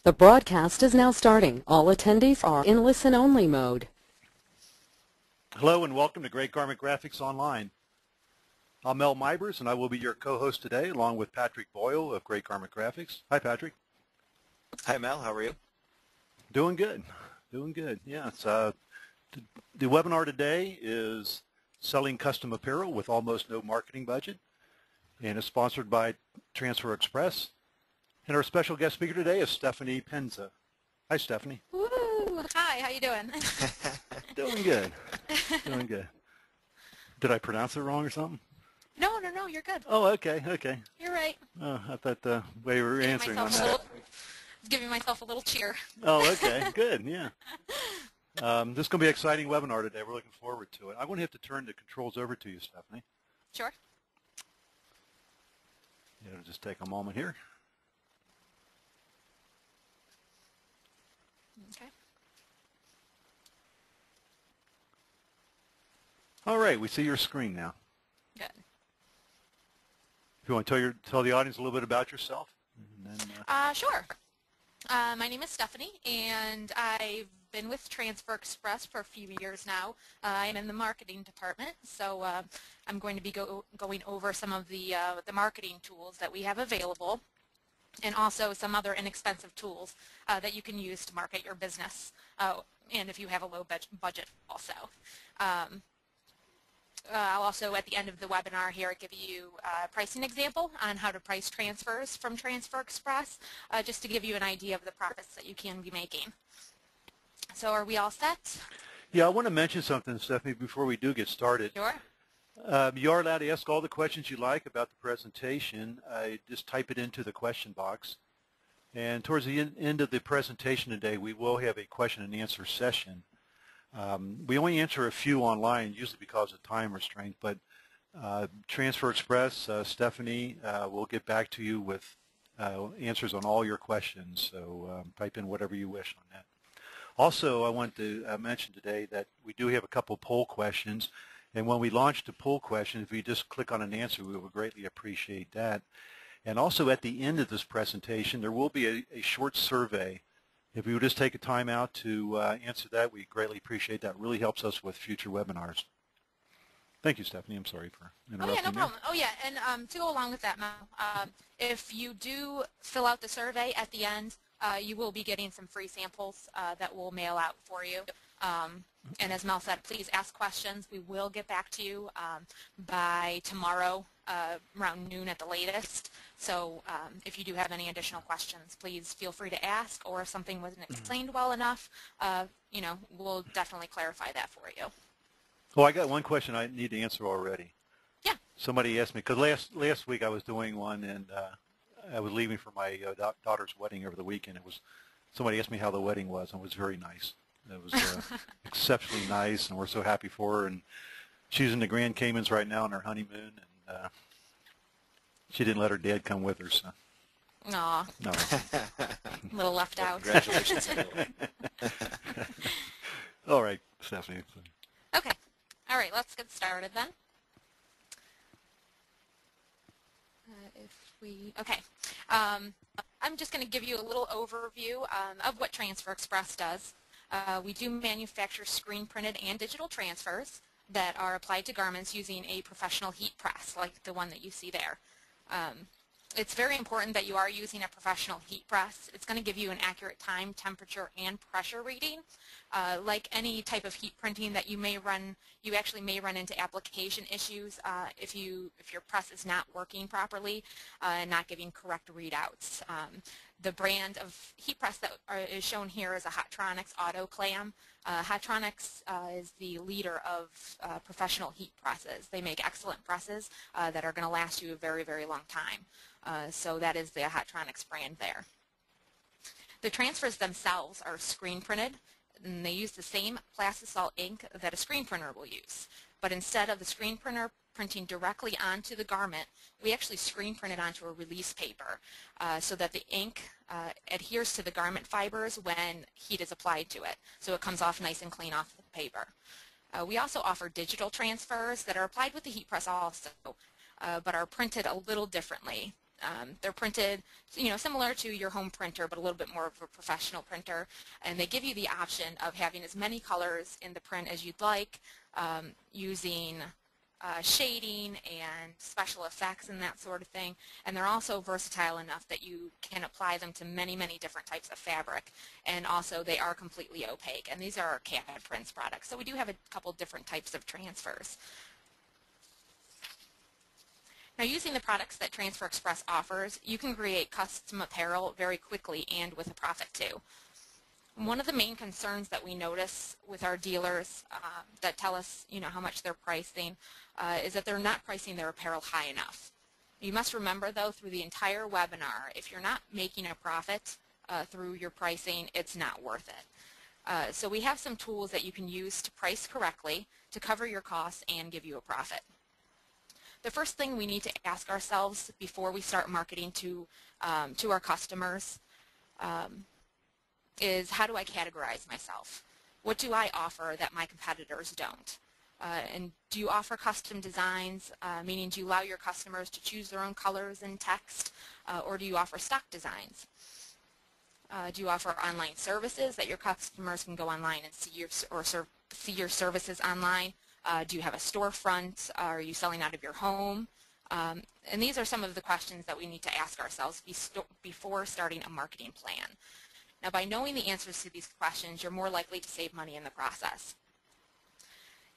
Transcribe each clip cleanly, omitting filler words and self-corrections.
The broadcast is now starting. All attendees are in listen-only mode. Hello and welcome to Great Garment Graphics Online. I'm Mel Mybers and I will be your co-host today along with Patrick Boyle of Great Garment Graphics. Hi Patrick. Hi Mel, how are you? Doing good. Yeah, it's, the webinar today is Selling Custom Apparel with Almost No Marketing Budget, and it's sponsored by Transfer Express. And our special guest speaker today is Stephanie Penza. Hi, Stephanie. Woo! Hi, how you doing? Doing good. Doing good. Did I pronounce it wrong or something? No, you're good. Oh, okay. You're right. Oh, I thought the way we were answering on that. Giving myself a little cheer. Oh, okay. Good, yeah. This is going to be an exciting webinar today. We're looking forward to it. I'm going to have to turn the controls over to you, Stephanie. Sure. Yeah, it'll just take a moment here. Okay. All right, we see your screen now. Good. If you want to tell the audience a little bit about yourself. And then, Sure. My name is Stephanie, and I've been with Transfer Express for a few years now. I'm in the marketing department, so I'm going to be going over some of the marketing tools that we have available, and also some other inexpensive tools that you can use to market your business, and if you have a low budget also. I'll also, at the end of the webinar here, give you a pricing example on how to price transfers from Transfer Express, just to give you an idea of the profits that you can be making. So are we all set? yeah, I want to mention something, Stephanie, before we do get started. Sure. You are allowed to ask all the questions you like about the presentation. Just type it into the question box. And towards the end of the presentation today, we will have a question and answer session. We only answer a few online, usually because of time restraint, but Transfer Express, Stephanie, will get back to you with answers on all your questions, so type in whatever you wish on that. Also, I want to mention today that we do have a couple poll questions, and when we launch the poll question, if you just click on an answer, we would greatly appreciate that. And also at the end of this presentation, there will be a short survey. If you would just take a time out to answer that, we greatly appreciate that. It really helps us with future webinars. Thank you, Stephanie. I'm sorry for interrupting. Oh, yeah, no problem. Oh, yeah, and to go along with that, Mel, if you do fill out the survey at the end, you will be getting some free samples that we'll mail out for you. And as Mel said, please ask questions. We will get back to you by tomorrow around noon at the latest. So if you do have any additional questions, please feel free to ask, or if something wasn't explained well enough, you know, we'll definitely clarify that for you. Oh, I got one question I need to answer already. Yeah. Somebody asked me, because last week I was doing one, and I was leaving for my daughter's wedding over the weekend. Somebody asked me how the wedding was, and it was very nice. It was exceptionally nice, and we're so happy for her. And she's in the Grand Caymans right now on her honeymoon, and she didn't let her dad come with her. So. Aw. No. A little left out. Congratulations. All right, Stephanie. Okay. All right, let's get started then. Okay. I'm just going to give you a little overview of what Transfer Express does. We do manufacture screen printed and digital transfers that are applied to garments using a professional heat press, like the one that you see there. It's very important that you are using a professional heat press. It's going to give you an accurate time, temperature, and pressure reading. Like any type of heat printing that you may run, you actually may run into application issues if your press is not working properly and not giving correct readouts. The brand of heat press that is shown here is a Hatronics AutoClam. Hatronics is the leader of professional heat presses. They make excellent presses that are going to last you a very, very long time. So that is the Hatronics brand there. The transfers themselves are screen printed, and they use the same Plastisol ink that a screen printer will use. But instead of the screen printer printing directly onto the garment, we actually screen print it onto a release paper so that the ink adheres to the garment fibers when heat is applied to it. So it comes off nice and clean off the paper. We also offer digital transfers that are applied with the heat press also, but are printed a little differently. They're printed, similar to your home printer, but a little bit more of a professional printer. And they give you the option of having as many colors in the print as you'd like, using shading and special effects and that sort of thing. And they're also versatile enough that you can apply them to many, many different types of fabric. And also they are completely opaque. And these are our CAD Prints products. So we do have a couple different types of transfers. Now, using the products that Transfer Express offers, you can create custom apparel very quickly and with a profit too. One of the main concerns that we notice with our dealers that tell us, how much they're pricing is that they're not pricing their apparel high enough. You must remember, though, through the entire webinar, if you're not making a profit through your pricing, it's not worth it. So we have some tools that you can use to price correctly to cover your costs and give you a profit. The first thing we need to ask ourselves before we start marketing to our customers is, how do I categorize myself? What do I offer that my competitors don't? And do you offer custom designs, meaning do you allow your customers to choose their own colors and text, or do you offer stock designs? Do you offer online services that your customers can go online and see your services online? Do you have a storefront? Are you selling out of your home? And these are some of the questions that we need to ask ourselves before starting a marketing plan. Now, by knowing the answers to these questions, you're more likely to save money in the process.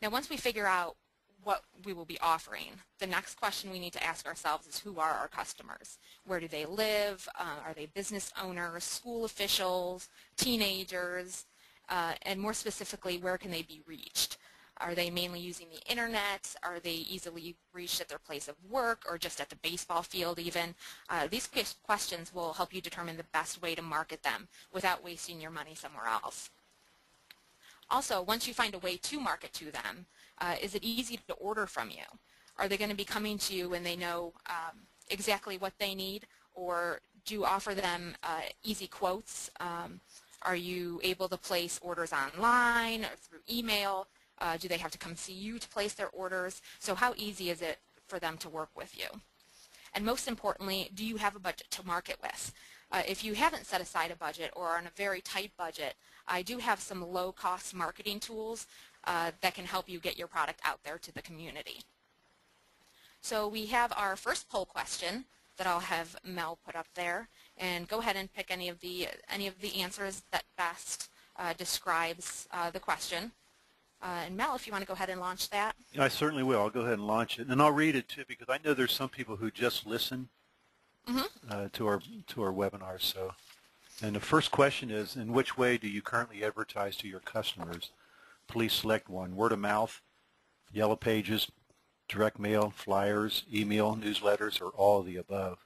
Now, once we figure out what we will be offering, the next question we need to ask ourselves is, who are our customers? Where do they live? Are they business owners, school officials, teenagers? And more specifically, where can they be reached? Are they mainly using the internet? Are they easily reached at their place of work or just at the baseball field even? These questions will help you determine the best way to market them without wasting your money somewhere else. Also, once you find a way to market to them, is it easy to order from you? Are they going to be coming to you when they know exactly what they need, or do you offer them easy quotes? Are you able to place orders online or through email? Do they have to come see you to place their orders? So how easy is it for them to work with you? And most importantly, do you have a budget to market with? If you haven't set aside a budget or are on a very tight budget, I do have some low-cost marketing tools that can help you get your product out there to the community. So we have our first poll question that I'll have Mel put up there, and go ahead and pick any of the answers that best describes the question. And Mel, if you want to go ahead and launch that. I certainly will. I'll go ahead and launch it, and I'll read it too, because I know there's some people who just listen to our webinars. So, and the first question is, in which way do you currently advertise to your customers? Please select one: word of mouth, yellow pages, direct mail, flyers, email, newsletters, or all of the above.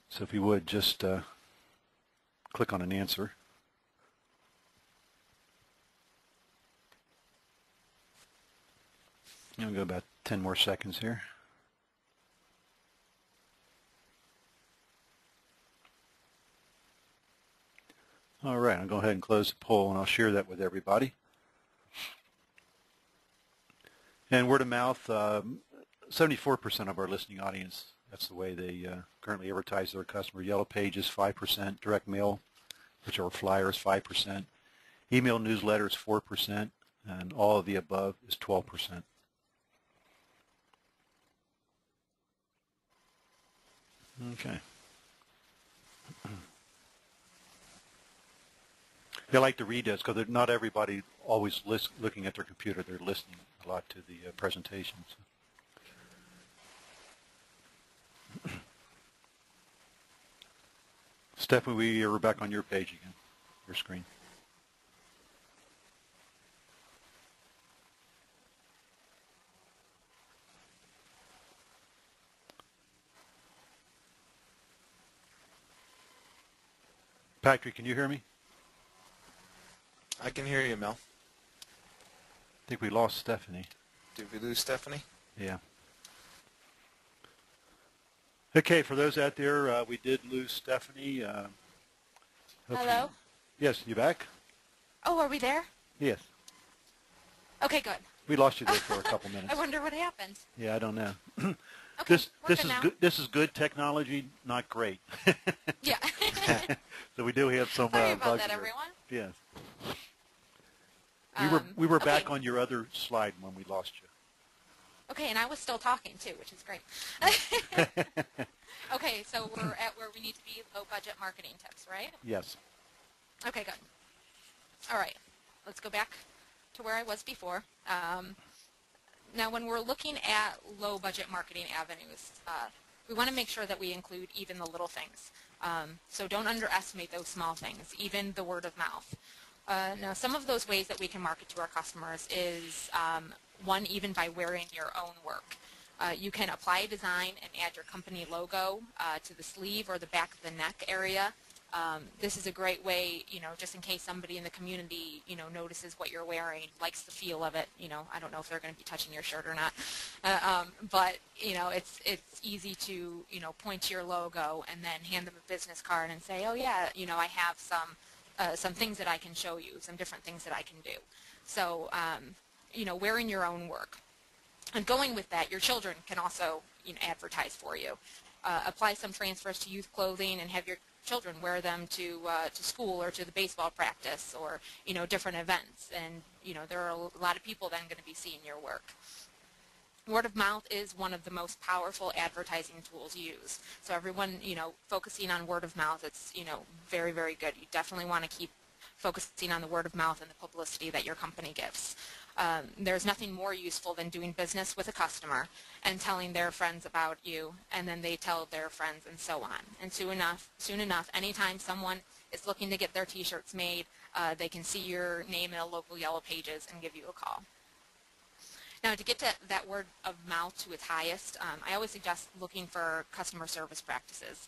So if you would just click on an answer. I'll go about 10 more seconds here. All right, I'll go ahead and close the poll, and I'll share that with everybody. And word of mouth, 74% of our listening audience, that's the way they currently advertise their customer. Yellow pages, 5%. Direct mail, which are flyers, 5%. Email newsletters, 4%. And all of the above is 12%. Okay. I like to read this because not everybody always looking at their computer. They're listening a lot to the presentations. Stephanie, we're back on your page again, your screen. Patrick, can you hear me? I can hear you, Mel. I think we lost Stephanie. Did we lose Stephanie? Yeah. Okay, for those out there, we did lose Stephanie. Hello? Yes, you back? Oh, are we there? Yes. Okay, good. We lost you there for a couple minutes. I wonder what happened. Yeah, I don't know. Okay, This we're this good is now. good. This is good technology, not great. Yeah. So we do have some Sorry about bugs that, here. everyone. Yes. We were Okay. back on your other slide when we lost you. Okay, and I was still talking too, which is great. Okay, so we're at where we need to be, low budget marketing tips, right? Yes. Okay, good. All right, let's go back to where I was before. Now, when we're looking at low budget marketing avenues, we want to make sure that we include even the little things. So don't underestimate those small things, even the word of mouth. Now, some of those ways that we can market to our customers is, one, even by wearing your own work. You can apply a design and add your company logo to the sleeve or the back of the neck area. This is a great way, just in case somebody in the community, notices what you're wearing, likes the feel of it. I don't know if they're going to be touching your shirt or not, but it's easy to, point to your logo and then hand them a business card and say, oh yeah, I have some things that I can show you, some different things that I can do. So, wearing your own work. And going with that, your children can also advertise for you. Apply some transfers to youth clothing and have your children wear them to school or to the baseball practice or different events. And there are a lot of people then going to be seeing your work. Word of mouth is one of the most powerful advertising tools used. So everyone focusing on word of mouth, it's very, very good. You definitely want to keep focusing on the word of mouth and the publicity that your company gives. There's nothing more useful than doing business with a customer and telling their friends about you, and then they tell their friends, and so on. And soon enough, anytime someone is looking to get their T-shirts made, they can see your name in a local Yellow Pages and give you a call. Now, to get to that word of mouth to its highest, I always suggest looking for customer service practices.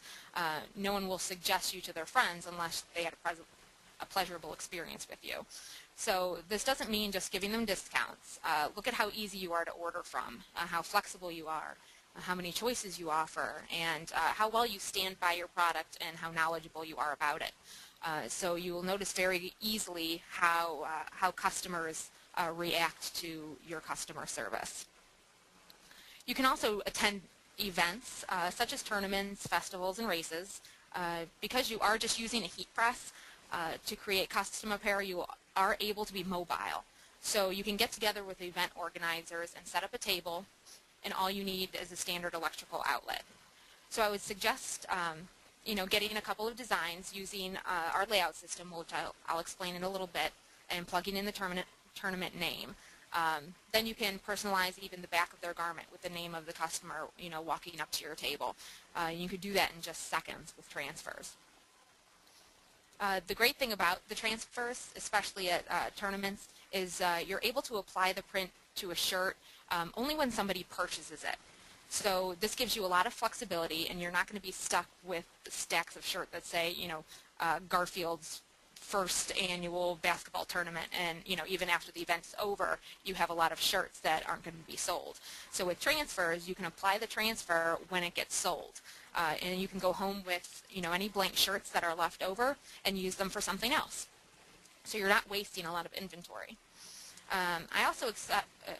No one will suggest you to their friends unless they had a pleasurable experience with you. So this doesn't mean just giving them discounts. Look at how easy you are to order from, how flexible you are, how many choices you offer, and how well you stand by your product and how knowledgeable you are about it. So you will notice very easily how customers react to your customer service. You can also attend events such as tournaments, festivals, and races. Because you are just using a heat press to create custom apparel, you are able to be mobile. So you can get together with event organizers and set up a table, and all you need is a standard electrical outlet. So I would suggest getting a couple of designs using our layout system, which I'll explain in a little bit, and plugging in the tournament name. Then you can personalize even the back of their garment with the name of the customer, walking up to your table. You could do that in just seconds with transfers. The great thing about the transfers, especially at tournaments, is you're able to apply the print to a shirt only when somebody purchases it. So this gives you a lot of flexibility, and you're not going to be stuck with stacks of shirt that say, Garfield's first annual basketball tournament, and even after the event's over, you have a lot of shirts that aren't going to be sold. So with transfers, you can apply the transfer when it gets sold, and you can go home with any blank shirts that are left over and use them for something else. So you're not wasting a lot of inventory. I also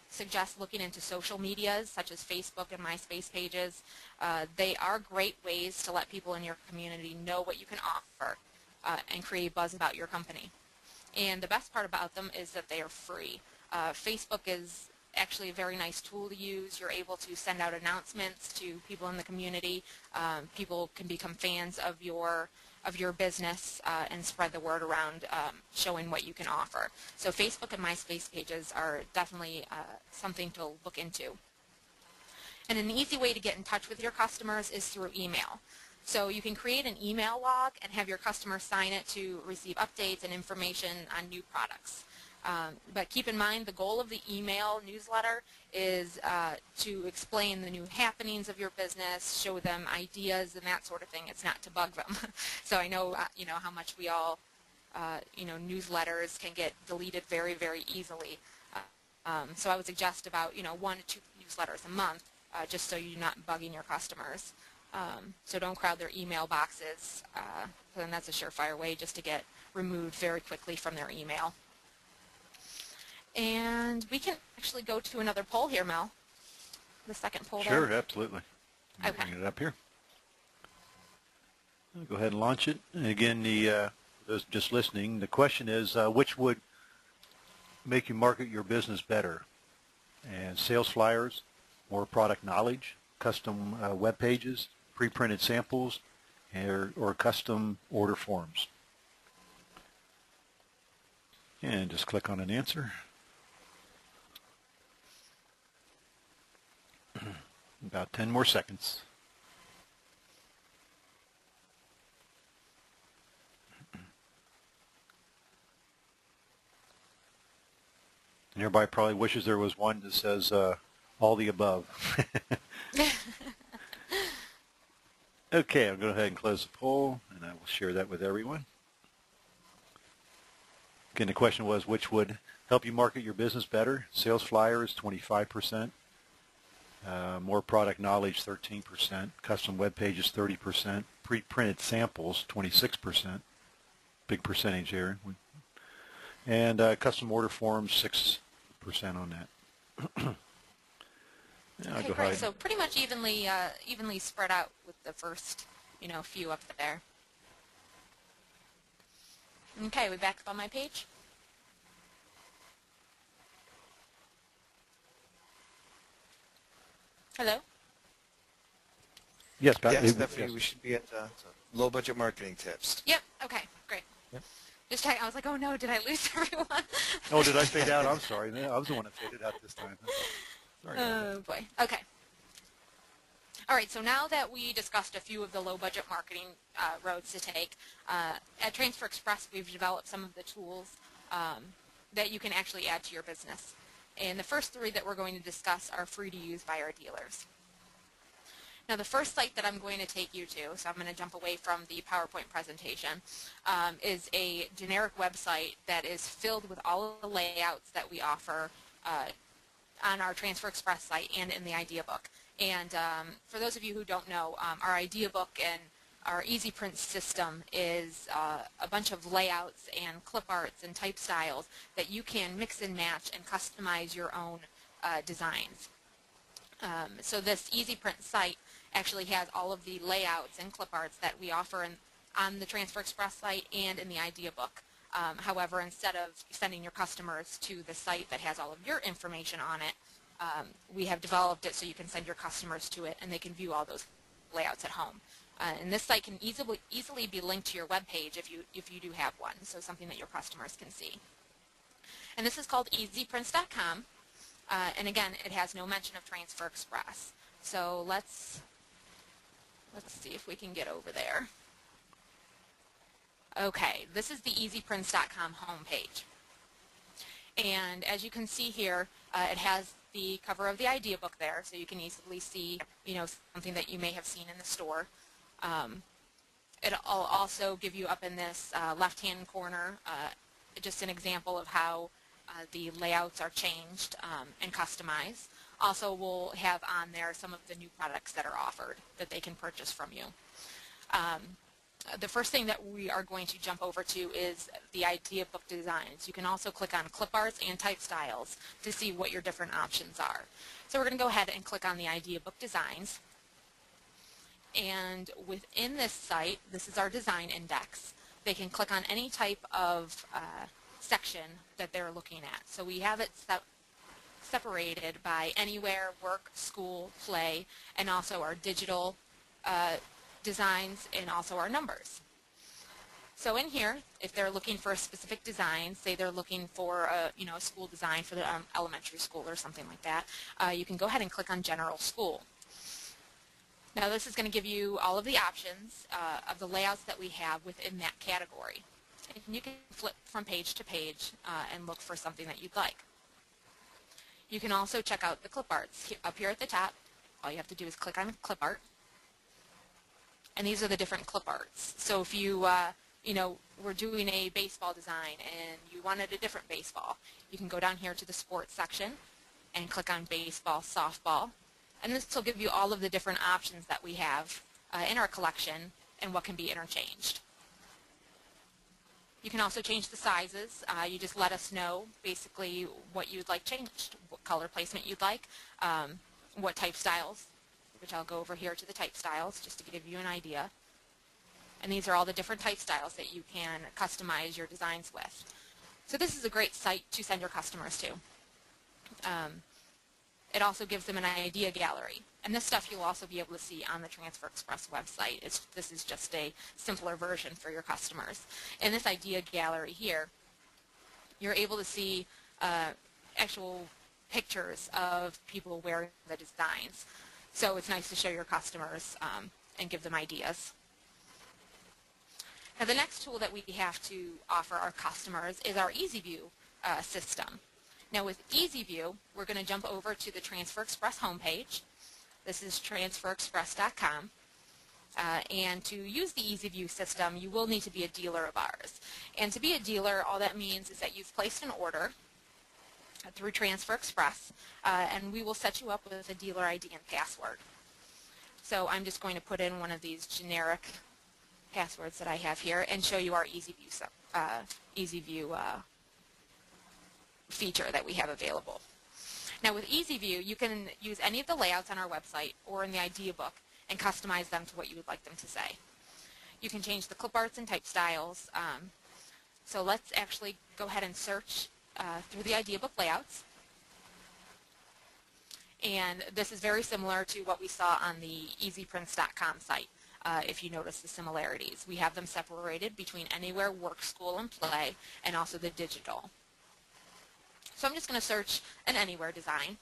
suggest looking into social medias such as Facebook and MySpace pages. They are great ways to let people in your community know what you can offer and create buzz about your company. And the best part about them is that they are free. Facebook is actually a very nice tool to use. You're able to send out announcements to people in the community. People can become fans of your business and spread the word around, showing what you can offer. So Facebook and MySpace pages are definitely something to look into. And an easy way to get in touch with your customers is through email. So you can create an email log and have your customers sign it to receive updates and information on new products. But keep in mind, the goal of the email newsletter is to explain the new happenings of your business, show them ideas and that sort of thing. It's not to bug them. So I know how much we all newsletters can get deleted very, very easily. So I would suggest about 1 to 2 newsletters a month, just so you're not bugging your customers. So don't crowd their email boxes. Then that's a surefire way just to get removed very quickly from their email. And we can actually go to another poll here, Mel. The second poll there. Sure, absolutely. Let me bring it up here. I'll go ahead and launch it. And again, those just listening, the question is, which would make you market your business better? And sales flyers, more product knowledge, custom web pages, pre-printed samples, or custom order forms. And just click on an answer. About 10 more seconds. And everybody probably wishes there was one that says all the above. Okay, I'll go ahead and close the poll, and I will share that with everyone. Again, the question was, which would help you market your business better? Sales flyers, 25%. More product knowledge, 13%. Custom web pages, 30%. Pre-printed samples, 26%. Big percentage here. And custom order forms, 6% on that. Okay, great. So pretty much evenly spread out with the first, few up there. Okay, we back up on my page. Hello? Yes, Yes, Stephanie, we should be at low budget marketing tips. Yep. Okay, great. Yep. Just checking. I was like, oh no, did I lose everyone? Oh, did I fade out? I'm sorry. I was the one that faded out this time. Sorry. Oh boy. Okay. All right, so now that we discussed a few of the low-budget marketing roads to take, at Transfer Express we've developed some of the tools that you can actually add to your business. And the first three that we're going to discuss are free to use by our dealers. Now the first site that I'm going to take you to, so I'm going to jump away from the PowerPoint presentation, is a generic website that is filled with all of the layouts that we offer on our Transfer Express site and in the Idea Book. And for those of you who don't know, our Idea Book and our Easy Print system is a bunch of layouts and clip arts and type styles that you can mix and match and customize your own designs. So this Easy Print site actually has all of the layouts and clip arts that we offer on the Transfer Express site and in the Idea Book. However, instead of sending your customers to the site that has all of your information on it, we have developed it so you can send your customers to it and they can view all those layouts at home. And this site can easily be linked to your web page if you do have one, so something that your customers can see. And this is called easyprints.com, and again, it has no mention of Transfer Express. So let's see if we can get over there. Okay, this is the easyprints.com homepage. And as you can see here, it has the cover of the Idea Book there, so you can easily see, something that you may have seen in the store. It'll also give you up in this left-hand corner just an example of how the layouts are changed and customized. Also, we'll have on there some of the new products that are offered that they can purchase from you. The first thing that we are going to jump over to is the Idea Book designs. You can also click on clip arts and type styles to see what your different options are. So we're going to go ahead and click on the Idea Book designs. And within this site, this is our design index. They can click on any type of section that they're looking at. So we have it separated by anywhere, work, school, play, and also our digital designs and also our numbers. So in here, if they're looking for a specific design, say they're looking for a school design for the elementary school or something like that, you can go ahead and click on General School. Now this is going to give you all of the options of the layouts that we have within that category. And you can flip from page to page and look for something that you'd like. You can also check out the clip arts. Up here at the top, all you have to do is click on clip art. And these are the different clip arts. So if you, were doing a baseball design and you wanted a different baseball, you can go down here to the sports section and click on baseball, softball. And this will give you all of the different options that we have in our collection and what can be interchanged. You can also change the sizes. You just let us know basically what you'd like changed, what color placement you'd like, what type styles which I'll go over here to the type styles just to give you an idea. And these are all the different type styles that you can customize your designs with. So this is a great site to send your customers to. It also gives them an idea gallery. And this stuff you'll also be able to see on the Transfer Express website. This is just a simpler version for your customers. In this idea gallery here, you're able to see actual pictures of people wearing the designs. So it's nice to show your customers and give them ideas. Now the next tool that we have to offer our customers is our EasyView system. Now with EasyView, we're going to jump over to the Transfer Express homepage. This is transferexpress.com. And to use the EasyView system, you will need to be a dealer of ours. And to be a dealer, all that means is that you've placed an order through Transfer Express, and we will set you up with a dealer ID and password. So I'm just going to put in one of these generic passwords that I have here and show you our EasyView feature that we have available. Now with EasyView, you can use any of the layouts on our website or in the idea book and customize them to what you would like them to say. You can change the clip arts and type styles. So let's actually go ahead and search through the idea book layouts. And this is very similar to what we saw on the easyprints.com site. If you notice the similarities. We have them separated between anywhere, work, school, and play, and also the digital. So I'm just going to search an anywhere design.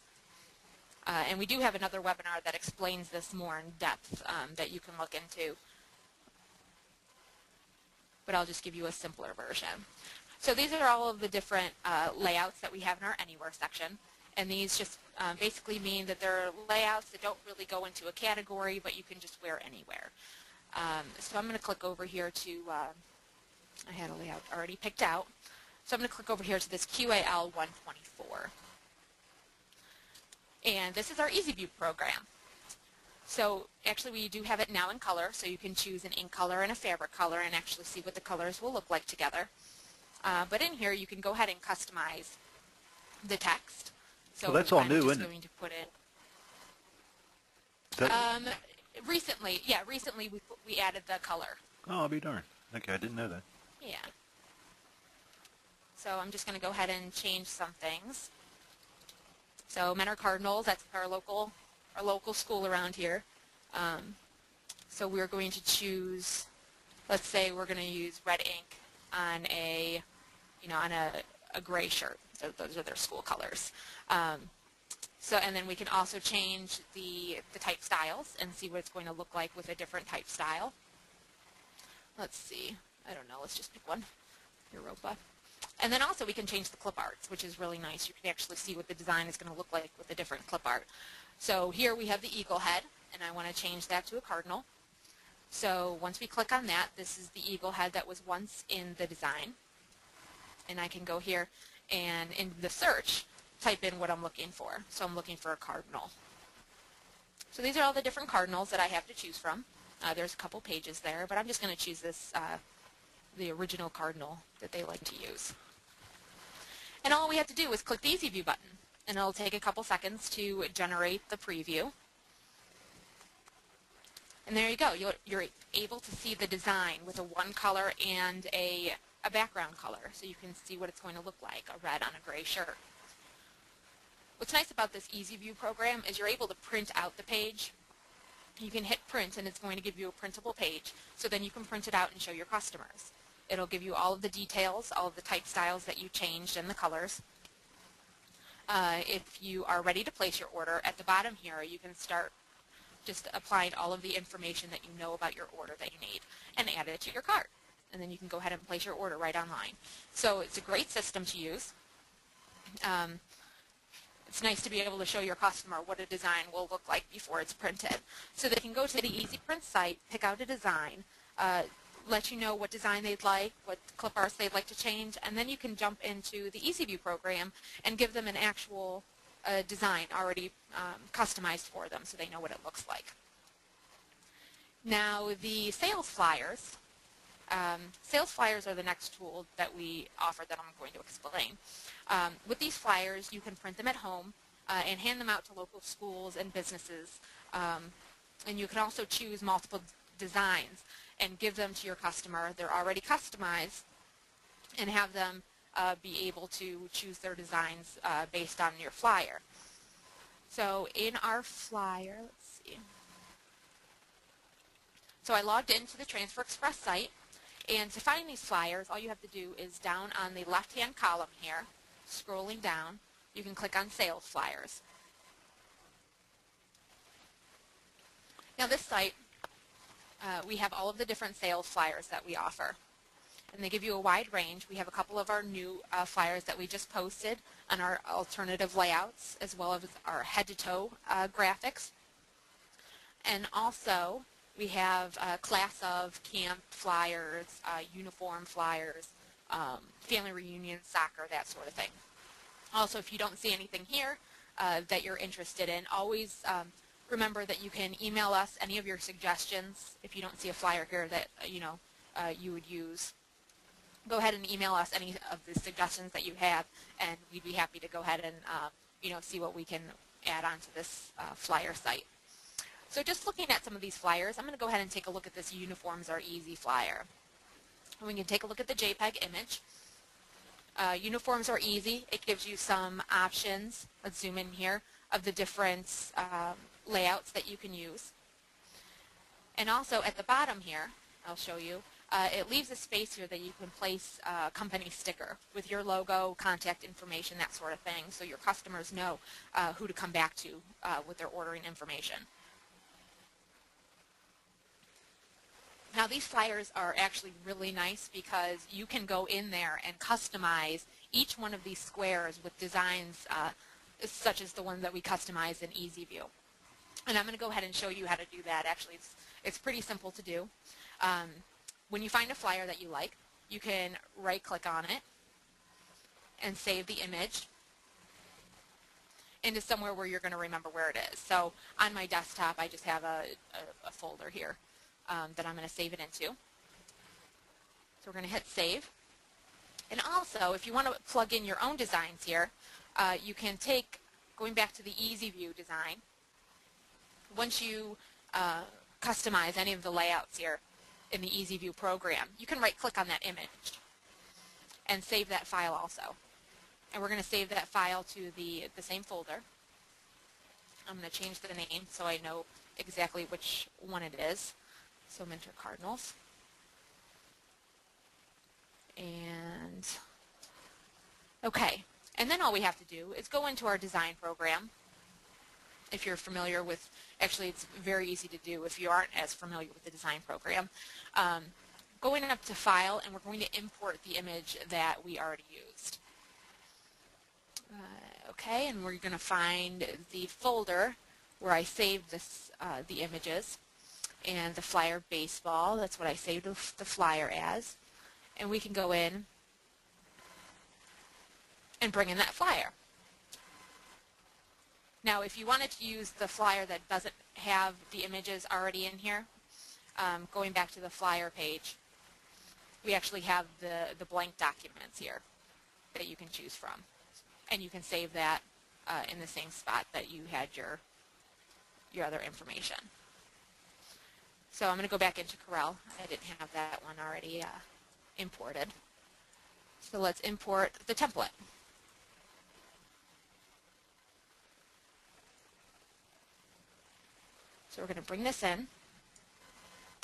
And we do have another webinar that explains this more in depth that you can look into. But I'll just give you a simpler version. So these are all of the different layouts that we have in our anywhere section. And these just basically mean that they're layouts that don't really go into a category, but you can just wear anywhere. So I'm going to click over here to, I had a layout already picked out. So I'm going to click over here to this QAL 124. And this is our EasyView program. So actually we do have it now in color, so you can choose an ink color and a fabric color and actually see what the colors will look like together. But in here you can go ahead and customize the text. So well, that's all new, isn't isn't it? Going to put in, That, recently we added the color. oh, I'll be darned. Okay, I didn't know that. Yeah. So I'm just going to go ahead and change some things. So Mentor Cardinals, that's our local school around here. So we're going to choose, let's say we're going to use red ink on a, on a gray shirt. So those are their school colors. So and then we can also change the type styles and see what it's going to look like with a different type style. Let's see. I don't know. Let's just pick one. Europa. And then also we can change the clip arts, which is really nice. You can actually see what the design is going to look like with a different clip art. So here we have the eagle head, and I want to change that to a cardinal. So once we click on that, this is the eagle head that was once in the design. And I can go here and in the search, type in what I'm looking for. So I'm looking for a cardinal. So these are all the different cardinals that I have to choose from. There's a couple pages there, but I'm just going to choose this, the original cardinal that they like to use. And all we have to do is click the EasyView button, and it'll take a couple seconds to generate the preview. And there you go. You're able to see the design with a one color and a background color, so you can see what it's going to look like, a red on a gray shirt. What's nice about this EasyView program is you're able to print out the page. You can hit print and it's going to give you a printable page, so then you can print it out and show your customers. It'll give you all of the details, all of the type styles that you changed and the colors. If you are ready to place your order, at the bottom here you can start just applying all of the information that you know about your order that you need and add it to your cart. And then you can go ahead and place your order right online. So it's a great system to use. It's nice to be able to show your customer what a design will look like before it's printed. So they can go to the EasyPrint site, pick out a design, let you know what design they'd like, what clip arts they'd like to change, and then you can jump into the EasyView program and give them an actual design already customized for them so they know what it looks like. Now the sales flyers. Sales flyers are the next tool that we offer that I'm going to explain. With these flyers, you can print them at home and hand them out to local schools and businesses And you can also choose multiple designs and give them to your customer. They're already customized, and have them be able to choose their designs based on your flyer. So in our flyer, let's see. So I logged into the Transfer Express site, and to find these flyers, all you have to do is down on the left-hand column here, scrolling down, you can click on Sales Flyers. Now this site, we have all of the different sales flyers that we offer, and they give you a wide range. We have a couple of our new flyers that we just posted on our alternative layouts, as well as our head-to-toe graphics. And also, we have class of camp flyers, uniform flyers, family reunion, soccer, that sort of thing. Also, if you don't see anything here that you're interested in, always remember that you can email us any of your suggestions. If you don't see a flyer here that you would use, go ahead and email us any of the suggestions that you have, and we'd be happy to go ahead and see what we can add onto this flyer site. So just looking at some of these flyers, I'm going to go ahead and take a look at this Uniforms Are Easy flyer. And we can take a look at the JPEG image. Uniforms are easy. It gives you some options. Let's zoom in here of the different layouts that you can use. And also at the bottom here, I'll show you, it leaves a space here that you can place a company sticker with your logo, contact information, that sort of thing, so your customers know who to come back to with their ordering information. Now these flyers are actually really nice because you can go in there and customize each one of these squares with designs such as the one that we customize in EasyView. And I'm going to go ahead and show you how to do that. Actually, it's pretty simple to do. When you find a flyer that you like, you can right-click on it and save the image into somewhere where you're going to remember where it is. So on my desktop, I just have a folder here that I'm going to save it into. So we're going to hit Save. And also, if you want to plug in your own designs here, you can take, going back to the EasyView design, once you customize any of the layouts here in the EasyView program, you can right-click on that image and save that file also. And we're going to save that file to the same folder. I'm going to change the name so I know exactly which one it is. So Minter Cardinals. And okay, and then all we have to do is go into our design program. If you're familiar with, actually it's very easy to do if you aren't as familiar with the design program. Going up to File, and we're going to import the image that we already used. Okay, and we're going to find the folder where I saved this, the images, and the flyer baseball, that's what I saved the flyer as. And we can go in and bring in that flyer. Now, if you wanted to use the flyer that doesn't have the images already in here, going back to the flyer page, we actually have the blank documents here that you can choose from. And you can save that in the same spot that you had your other information. So I'm going to go back into Corel. I didn't have that one already imported. So let's import the template. So we're going to bring this in.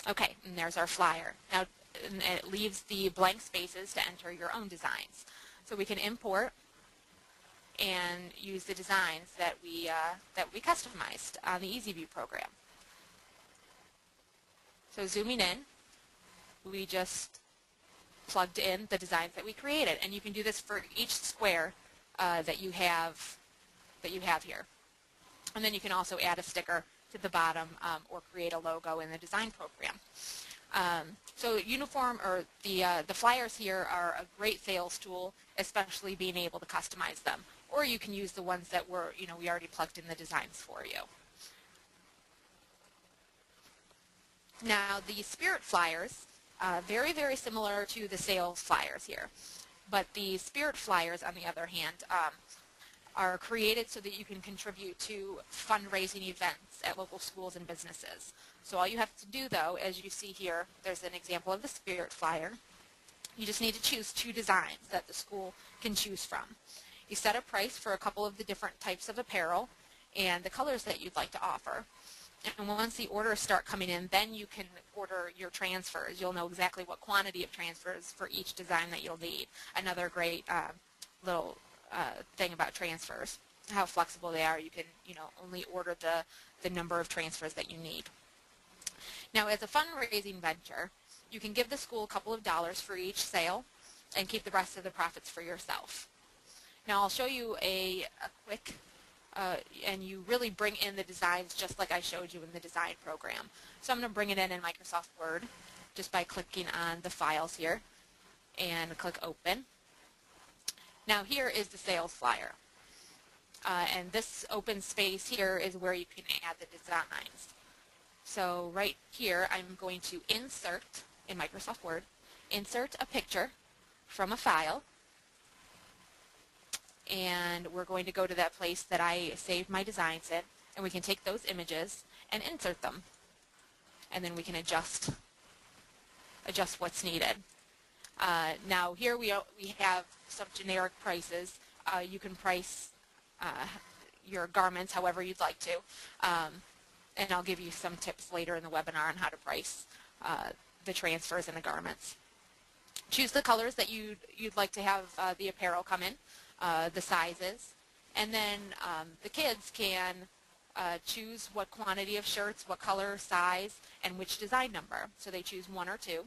Okay, and there's our flyer. Now it leaves the blank spaces to enter your own designs. So we can import and use the designs that we customized on the EasyView program. So zooming in, we just plugged in the designs that we created, and you can do this for each square that you have here. And then you can also add a sticker to the bottom or create a logo in the design program. So uniform, or the flyers here are a great sales tool, especially being able to customize them. Or you can use the ones that we already plugged in the designs for you. Now the Spirit flyers, very, very similar to the sales flyers here. But the Spirit flyers, on the other hand, are created so that you can contribute to fundraising events at local schools and businesses. So all you have to do, though, as you see here, there's an example of the Spirit flyer. You just need to choose 2 designs that the school can choose from. You set a price for a couple of the different types of apparel and the colors that you'd like to offer. And once the orders start coming in, then you can order your transfers. You'll know exactly what quantity of transfers for each design that you'll need. Another great little thing about transfers, how flexible they are. You can, only order the number of transfers that you need. Now, as a fundraising venture, you can give the school a couple of dollars for each sale and keep the rest of the profits for yourself. Now, I'll show you a quick and you really bring in the designs just like I showed you in the design program. So I'm going to bring it in Microsoft Word just by clicking on the files here and click Open. Now here is the sales flyer. And this open space here is where you can add the designs. So right here I'm going to insert, in Microsoft Word, insert a picture from a file. And we're going to go to that place that I saved my designs in, and we can take those images and insert them. And then we can adjust what's needed. Now here we have some generic prices. You can price your garments however you'd like to. And I'll give you some tips later in the webinar on how to price the transfers and the garments. Choose the colors that you'd like to have the apparel come in. The sizes, and then the kids can choose what quantity of shirts, what color, size, and which design number. So they choose 1 or 2,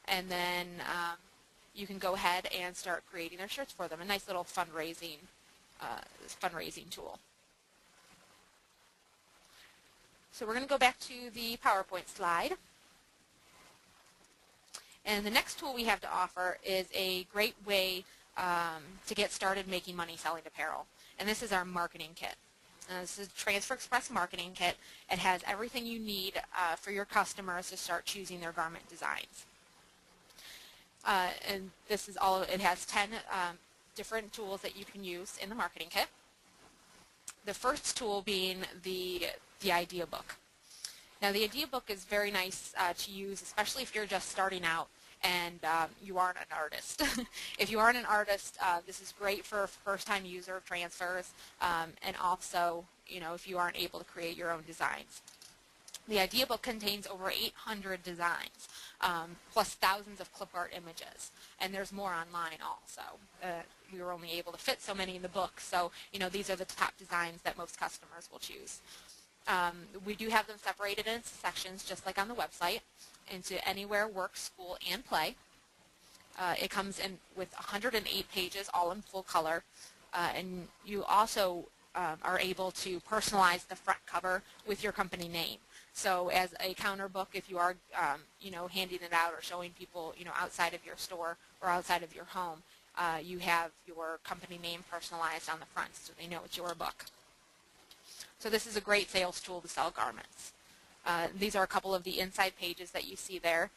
and then you can go ahead and start creating their shirts for them. A nice little fundraising tool. So we're going to go back to the PowerPoint slide. And the next tool we have to offer is a great way to get started making money selling apparel. And this is our marketing kit. This is Transfer Express Marketing Kit. It has everything you need for your customers to start choosing their garment designs. And this is all. It has 10 different tools that you can use in the marketing kit. The first tool being the idea book. Now the idea book is very nice to use, especially if you're just starting out and you aren't an artist. If you aren't an artist, this is great for a first-time user of transfers, and also, if you aren't able to create your own designs. The idea book contains over 800 designs, plus thousands of clip art images, and there's more online also. We were only able to fit so many in the book, so these are the top designs that most customers will choose. We do have them separated into sections, just like on the website, into Anywhere, Work, School, and Play. It comes in with 108 pages, all in full color, and you also are able to personalize the front cover with your company name. So as a counter book, if you are, handing it out or showing people, outside of your store or outside of your home, you have your company name personalized on the front so they know it's your book. So this is a great sales tool to sell garments. These are a couple of the inside pages that you see there.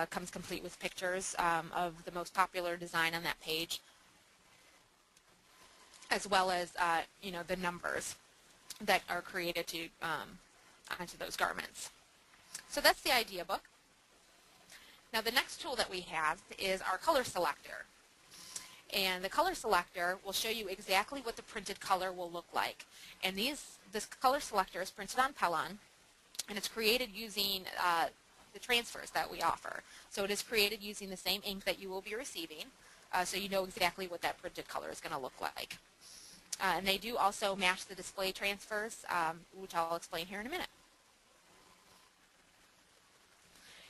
Comes complete with pictures of the most popular design on that page, as well as the numbers that are created to onto those garments. So that's the idea book. Now the next tool that we have is our color selector. And the color selector will show you exactly what the printed color will look like. And this color selector is printed on Pellon, and it's created using the transfers that we offer. So it is created using the same ink that you will be receiving, so you know exactly what that printed color is going to look like. And they do also match the display transfers, which I'll explain here in a minute.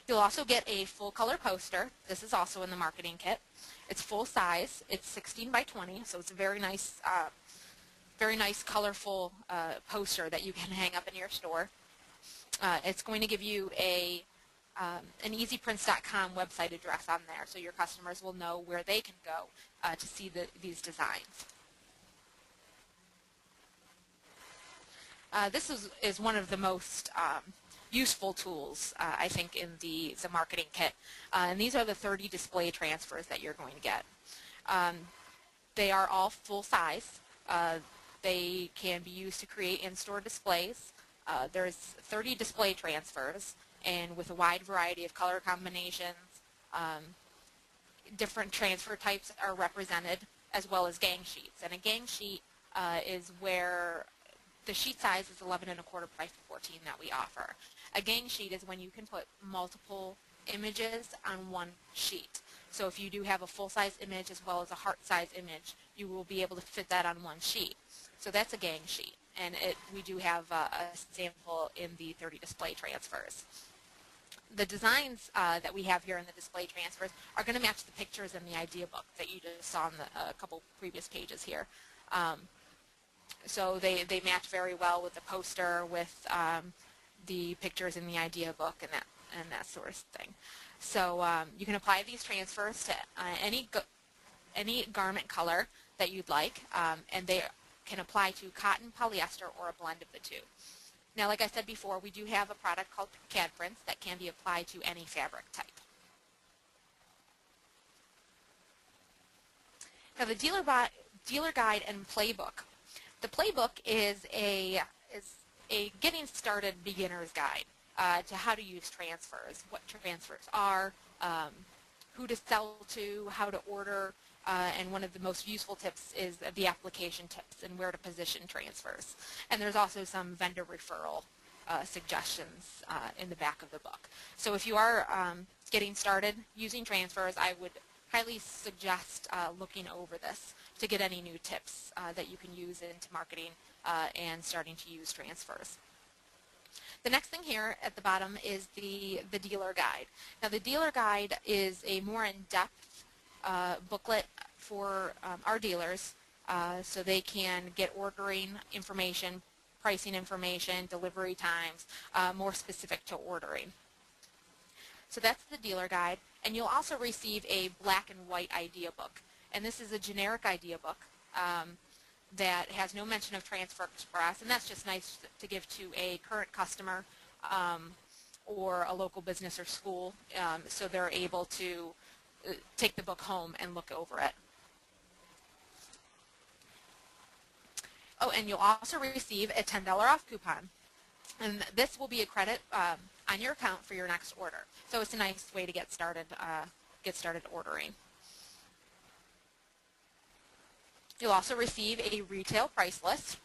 You'll also get a full color poster. This is also in the marketing kit. It's full size. It's 16 by 20, so it's a very nice colorful poster that you can hang up in your store. It's going to give you an easyprints.com website address on there, so your customers will know where they can go to see these designs. This is one of the most useful tools, I think, in the marketing kit. And these are the 30 display transfers that you're going to get. They are all full size. They can be used to create in-store displays. There's 30 display transfers, and with a wide variety of color combinations, different transfer types are represented, as well as gang sheets. And a gang sheet is where the sheet size is 11 1/4 by 14 that we offer. A gang sheet is when you can put multiple images on one sheet. So if you do have a full-size image as well as a heart-size image, you will be able to fit that on one sheet. So that's a gang sheet, and we do have a sample in the 30 display transfers. The designs that we have here in the display transfers are going to match the pictures in the idea book that you just saw on a couple previous pages here. So they match very well with the poster, with the pictures in the idea book, and that sort of thing. So you can apply these transfers to any garment color that you'd like, and they can apply to cotton, polyester, or a blend of the two. Now, like I said before, we do have a product called CAD prints that can be applied to any fabric type. Now, the dealer guide and playbook. The playbook is a getting started beginner's guide to how to use transfers, what transfers are, who to sell to, how to order, and one of the most useful tips is the application tips and where to position transfers. And there's also some vendor referral suggestions in the back of the book. So if you are getting started using transfers, I would highly suggest looking over this to get any new tips that you can use into marketing and starting to use transfers. The next thing here at the bottom is the dealer guide. Now, the dealer guide is a more in-depth booklet for our dealers so they can get ordering information, pricing information, delivery times, more specific to ordering. So that's the dealer guide, and you'll also receive a black and white idea book. And this is a generic idea book that has no mention of Transfer Express, and that's just nice to give to a current customer or a local business or school so they're able to take the book home and look over it. Oh, and you'll also receive a $10 off coupon. And this will be a credit on your account for your next order. So it's a nice way to get started ordering. You'll also receive a retail price list.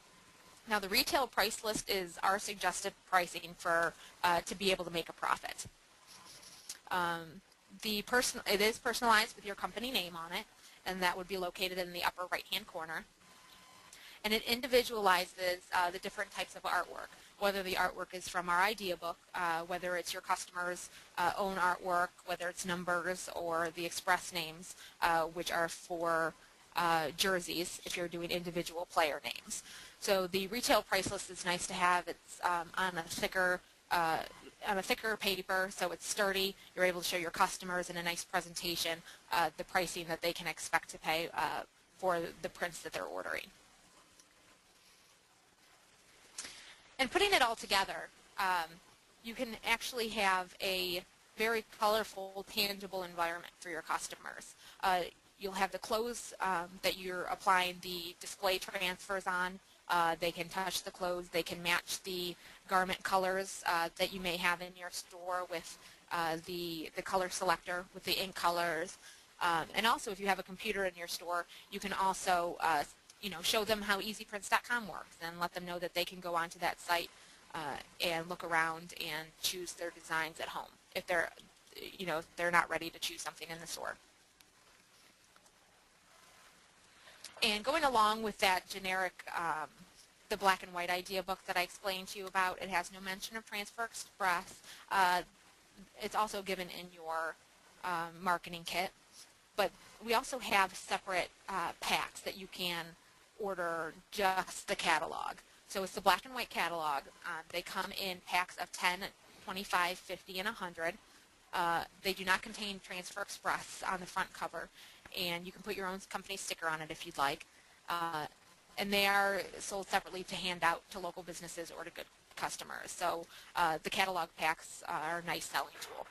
Now, the retail price list is our suggested pricing for to be able to make a profit. It is personalized with your company name on it, and that would be located in the upper right-hand corner. And it individualizes the different types of artwork, whether the artwork is from our idea book, whether it's your customer's own artwork, whether it's numbers or the express names, which are for jerseys if you're doing individual player names. So the retail price list is nice to have. It's on a thicker paper, so it's sturdy. You're able to show your customers in a nice presentation the pricing that they can expect to pay for the prints that they're ordering. And putting it all together, you can actually have a very colorful, tangible environment for your customers. You'll have the clothes that you're applying the display transfers on. They can touch the clothes. They can match the garment colors that you may have in your store with the color selector, with the ink colors. And also, if you have a computer in your store, you can also show them how EasyPrints.com works and let them know that they can go onto that site and look around and choose their designs at home if they're not ready to choose something in the store. And going along with that generic, the black and white idea book that I explained to you about, it has no mention of Transfer Express. It's also given in your marketing kit. But we also have separate packs that you can order just the catalog. So it's the black and white catalog. They come in packs of 10, 25, 50, and 100. They do not contain Transfer Express on the front cover, and you can put your own company sticker on it if you'd like. And they are sold separately to hand out to local businesses or to good customers. So the catalog packs are a nice selling tool.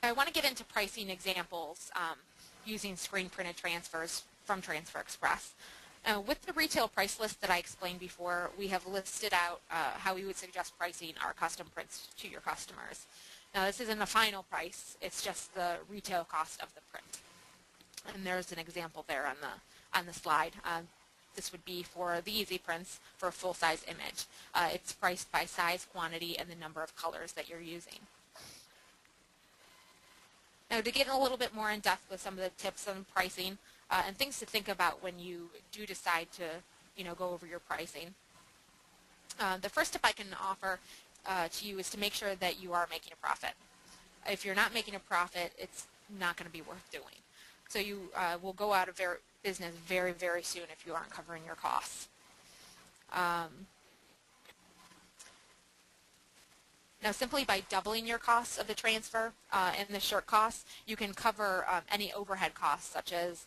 I want to get into pricing examples using screen printed transfers from Transfer Express. With the retail price list that I explained before, we have listed out how we would suggest pricing our custom prints to your customers. Now this isn't a final price, it's just the retail cost of the print. And there's an example there on the slide. This would be for the Easy Prints for a full-size image. It's priced by size, quantity, and the number of colors that you're using. Now to get a little bit more in depth with some of the tips on pricing and things to think about when you do decide to go over your pricing. The first tip I can offer to you is to make sure that you are making a profit. If you're not making a profit, it's not going to be worth doing. So you will go out of business very, very soon if you aren't covering your costs. Now simply by doubling your costs of the transfer and the shirt costs, you can cover any overhead costs such as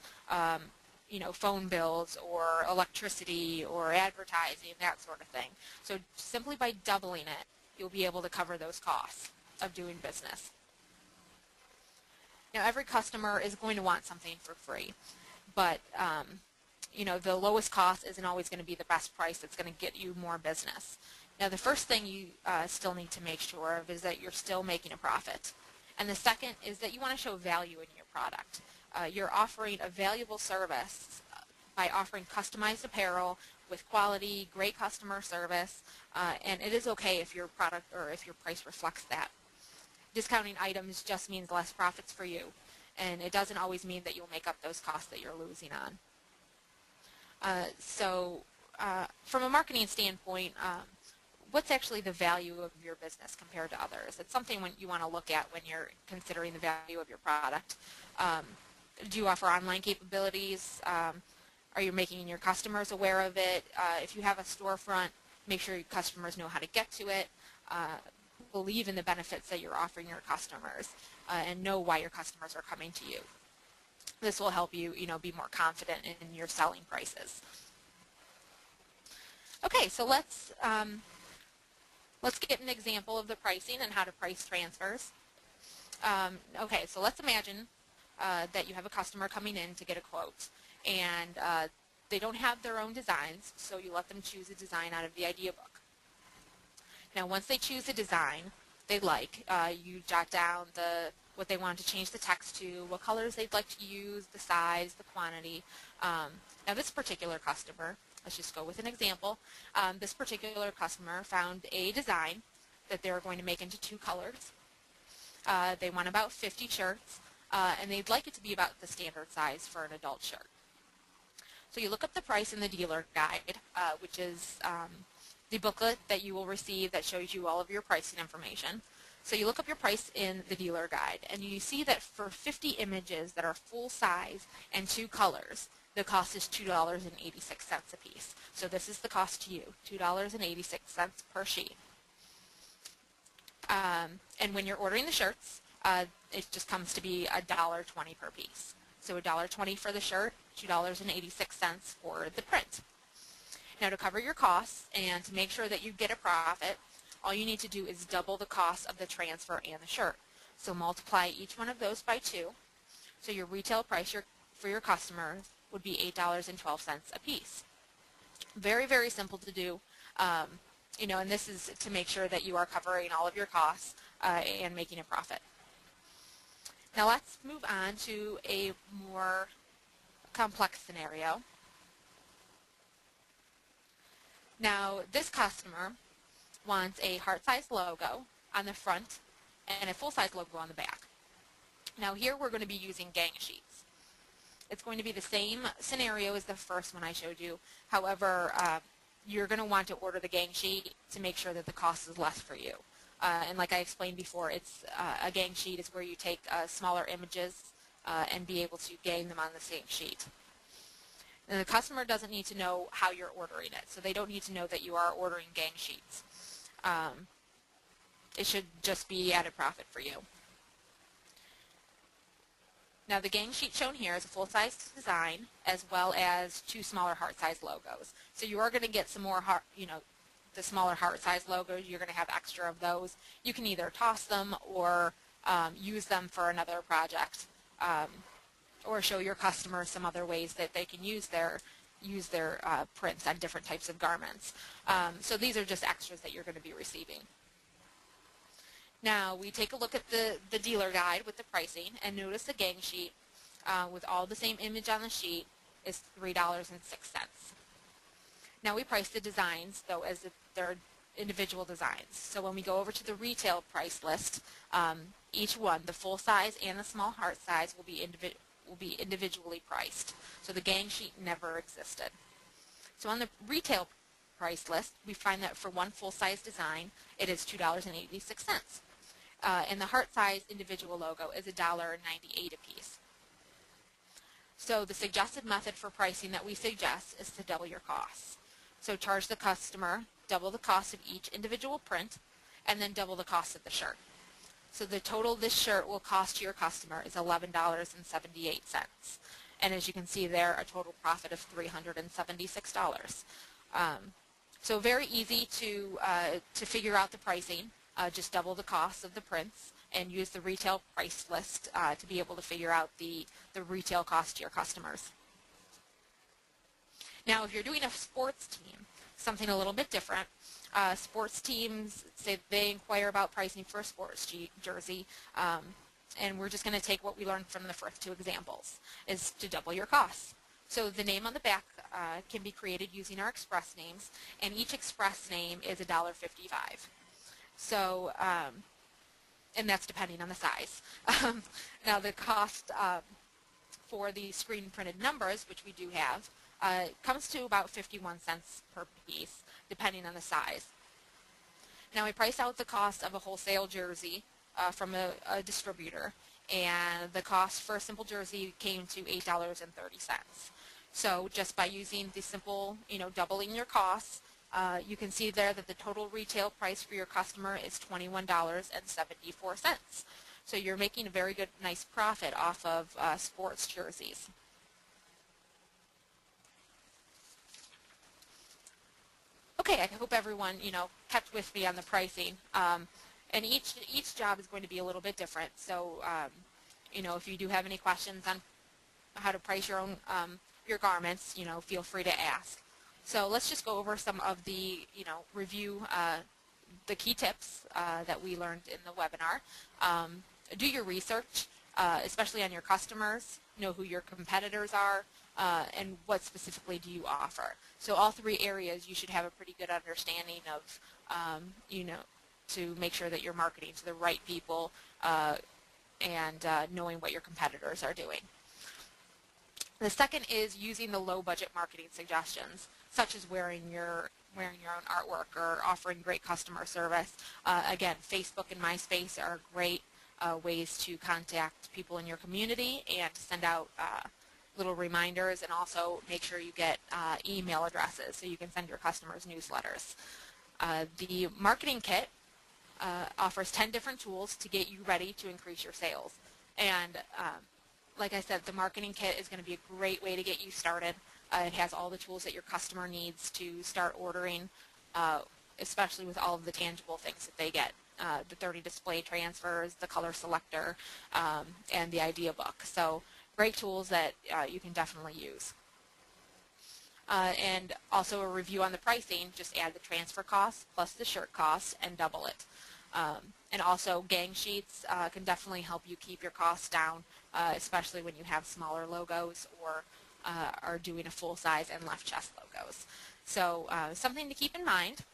phone bills or electricity or advertising, that sort of thing. So simply by doubling it, you'll be able to cover those costs of doing business. Now every customer is going to want something for free, but the lowest cost isn't always going to be the best price that's going to get you more business. Now the first thing you still need to make sure of is that you're still making a profit. And the second is that you want to show value in your product. You're offering a valuable service by offering customized apparel with quality, great customer service, and it is okay if your product or if your price reflects that. Discounting items just means less profits for you, and it doesn't always mean that you'll make up those costs that you're losing on. From a marketing standpoint, what's actually the value of your business compared to others? It's something you want to look at when you're considering the value of your product. Do you offer online capabilities? Are you making your customers aware of it? If you have a storefront, make sure your customers know how to get to it. Believe in the benefits that you're offering your customers and know why your customers are coming to you. This will help you, be more confident in your selling prices. Okay, so let's get an example of the pricing and how to price transfers. Okay, so let's imagine that you have a customer coming in to get a quote, and they don't have their own designs, so you let them choose a design out of the idea book. Now once they choose a design they like, you jot down what they want to change the text to, what colors they'd like to use, the size, the quantity. Now this particular customer, let's just go with an example, this particular customer found a design that they were going to make into 2 colors. They want about 50 shirts, and they'd like it to be about the standard size for an adult shirt. So you look up the price in the dealer guide, which is the booklet that you will receive that shows you all of your pricing information. So you look up your price in the dealer guide, and you see that for 50 images that are full size and 2 colors, the cost is $2.86 a piece. So this is the cost to you, $2.86 per sheet. And when you're ordering the shirts, it just comes to be $1.20 per piece. So $1.20 for the shirt, $2.86 for the print. Now to cover your costs and to make sure that you get a profit, all you need to do is double the cost of the transfer and the shirt. So multiply each one of those by 2. So your retail price for your customers would be $8.12 a piece. Very, very simple to do. And this is to make sure that you are covering all of your costs and making a profit. Now let's move on to a more complex scenario. Now this customer wants a heart-sized logo on the front and a full-size logo on the back. Now here we're going to be using gang sheets. It's going to be the same scenario as the first one I showed you. However, you're going to want to order the gang sheet to make sure that the cost is less for you. And like I explained before, it's a gang sheet is where you take smaller images and be able to gang them on the same sheet. And the customer doesn't need to know how you're ordering it, so they don't need to know that you are ordering gang sheets. It should just be at a profit for you. Now the gang sheet shown here is a full-size design as well as 2 smaller heart-size logos. So you are going to get some more the smaller heart-size logos. You're going to have extra of those. You can either toss them or use them for another project or show your customers some other ways that they can use their prints on different types of garments. So these are just extras that you're going to be receiving. Now we take a look at the dealer guide with the pricing, and notice the gang sheet with all the same image on the sheet is $3.06. Now we price the designs though as if they're individual designs. So when we go over to the retail price list, each one, the full size and the small heart size, will be individually priced. So the gang sheet never existed. So on the retail price list, we find that for one full-size design, it is $2.86. And the heart size individual logo is $1.98 a piece. So the suggested method for pricing that we suggest is to double your costs. So charge the customer double the cost of each individual print, and then double the cost of the shirt. So the total this shirt will cost your customer is $11.78. And as you can see there, a total profit of $376. So very easy to figure out the pricing. Just double the cost of the prints and use the retail price list to be able to figure out the retail cost to your customers. Now if you're doing a sports team, something a little bit different. Sports teams, say they inquire about pricing for a sports jersey, and we're just going to take what we learned from the first two examples, is to double your costs. So the name on the back can be created using our express names, and each express name is $1.55. So, and that's depending on the size. Now the cost for the screen printed numbers, which we do have, comes to about 51 cents per piece, depending on the size. Now we price out the cost of a wholesale jersey from a distributor, and the cost for a simple jersey came to $8.30. So just by using the simple, doubling your costs, you can see there that the total retail price for your customer is $21.74. So you're making a very good, nice profit off of sports jerseys. Okay, I hope everyone, kept with me on the pricing. And each job is going to be a little bit different. So, if you do have any questions on how to price your own your garments, feel free to ask. So let's just go over some of the, review the key tips that we learned in the webinar. Do your research, especially on your customers. Know who your competitors are, and what specifically do you offer. So all three areas you should have a pretty good understanding of, to make sure that you're marketing to the right people and knowing what your competitors are doing. The second is using the low budget marketing suggestions, such as wearing your own artwork or offering great customer service. Again, Facebook and MySpace are great ways to contact people in your community and to send out little reminders, and also make sure you get email addresses so you can send your customers newsletters. The marketing kit offers 10 different tools to get you ready to increase your sales. And like I said, the marketing kit is going to be a great way to get you started. It has all the tools that your customer needs to start ordering, especially with all of the tangible things that they get. The 30 display transfers, the color selector, and the idea book. So great tools that you can definitely use. And also a review on the pricing, just add the transfer costs plus the shirt costs and double it. And also gang sheets can definitely help you keep your costs down, especially when you have smaller logos or are doing a full size and left chest logos. So something to keep in mind.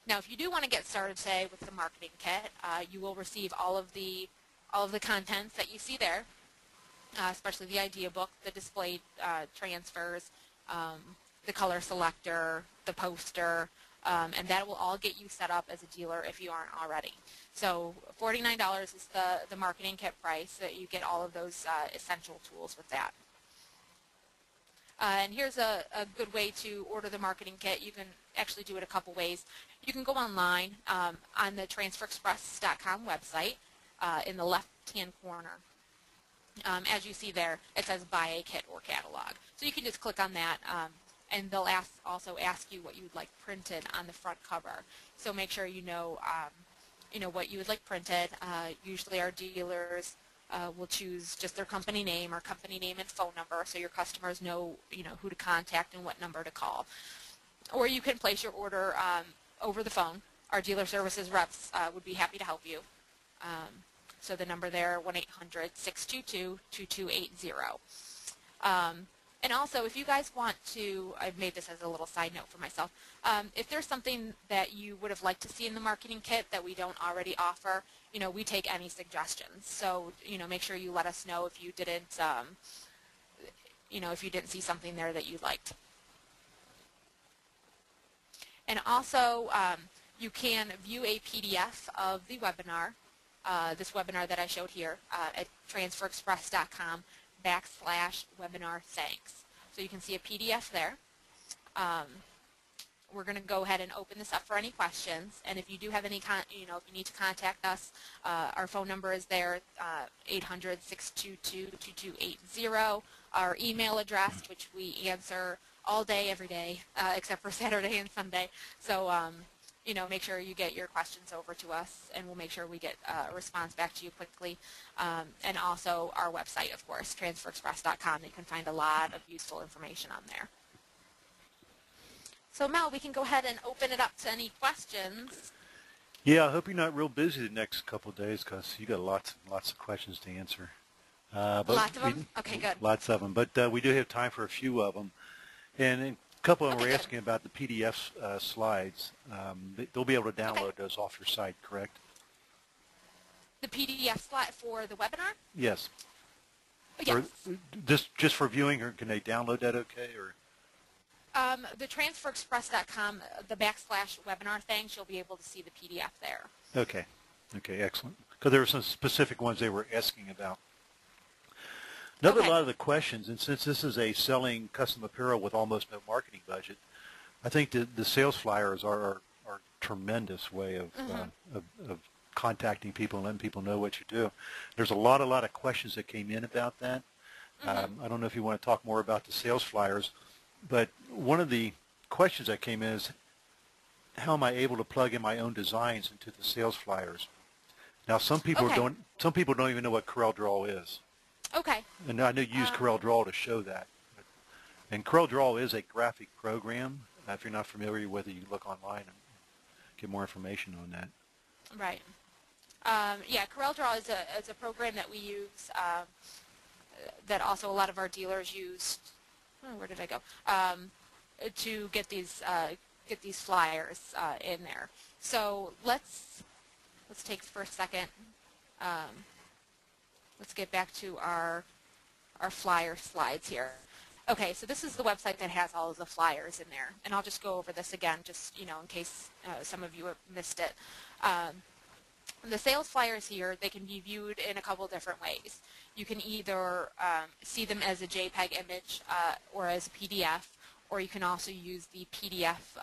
Now if you do want to get started today with the marketing kit, you will receive all of the contents that you see there, especially the idea book, the display transfers, the color selector, the poster, and that will all get you set up as a dealer if you aren't already. So $49 is the marketing kit price, so that you get all of those essential tools with that. And here's a good way to order the marketing kit. You can actually do it a couple ways. You can go online on the TransferExpress.com website in the left-hand corner. As you see there, it says buy a kit or catalog. So you can just click on that, and they'll also ask you what you would like printed on the front cover. So make sure you know what you would like printed. Usually our dealers will choose just their company name or company name and phone number so your customers know, who to contact and what number to call. Or you can place your order over the phone. Our dealer services reps would be happy to help you. So the number there, 1-800-622-2280. And also, if you guys want to, I've made this as a little side note for myself, if there's something that you would have liked to see in the marketing kit that we don't already offer, we take any suggestions. So, make sure you let us know if you didn't, if you didn't see something there that you liked. And also, you can view a PDF of the webinar, this webinar that I showed here, at transferexpress.com/webinar thanks. So you can see a PDF there. We're going to go ahead and open this up for any questions. And if you do have any, if you need to contact us, our phone number is there, 800-622-2280. Our email address, which we answer all day, every day, except for Saturday and Sunday. So, make sure you get your questions over to us, and we'll make sure we get a response back to you quickly. And also our website, of course, transferexpress.com. You can find a lot of useful information on there. So, Mel, we can go ahead and open it up to any questions. Yeah, I hope you're not real busy the next couple of days because you got lots of questions to answer. Lots of them? Okay, good. Lots of them, but we do have time for a few of them. And a couple of them were asking about the PDF slides. They'll be able to download those off your site, correct? The PDF slide for the webinar? Yes. Yes. Or just for viewing, or can they download that okay? Or the transferexpress.com, the /webinar thing, you'll be able to see the PDF there. Okay. Okay, excellent. Because there were some specific ones they were asking about. Another lot of the questions, and since this is a selling custom apparel with almost no marketing budget, I think the sales flyers are a tremendous way of contacting people and letting people know what you do. There's a lot of questions that came in about that. I don't know if you want to talk more about the sales flyers, but one of the questions that came in is, how am I able to plug in my own designs into the sales flyers? Now, some people don't even know what CorelDRAW is. Okay. And I know you use CorelDRAW to show that. And CorelDRAW is a graphic program. If you're not familiar with it, you can look online and get more information on that. Right. Yeah, CorelDRAW is a program that we use that also a lot of our dealers use. Oh, where did I go? To get these flyers in there. So let's take for a second. Let's get back to our flyer slides here. Okay, so this is the website that has all of the flyers in there, and I'll just go over this again, just in case some of you have missed it. The sales flyers here, they can be viewed in a couple different ways. You can either see them as a JPEG image or as a PDF, or you can also use the PDF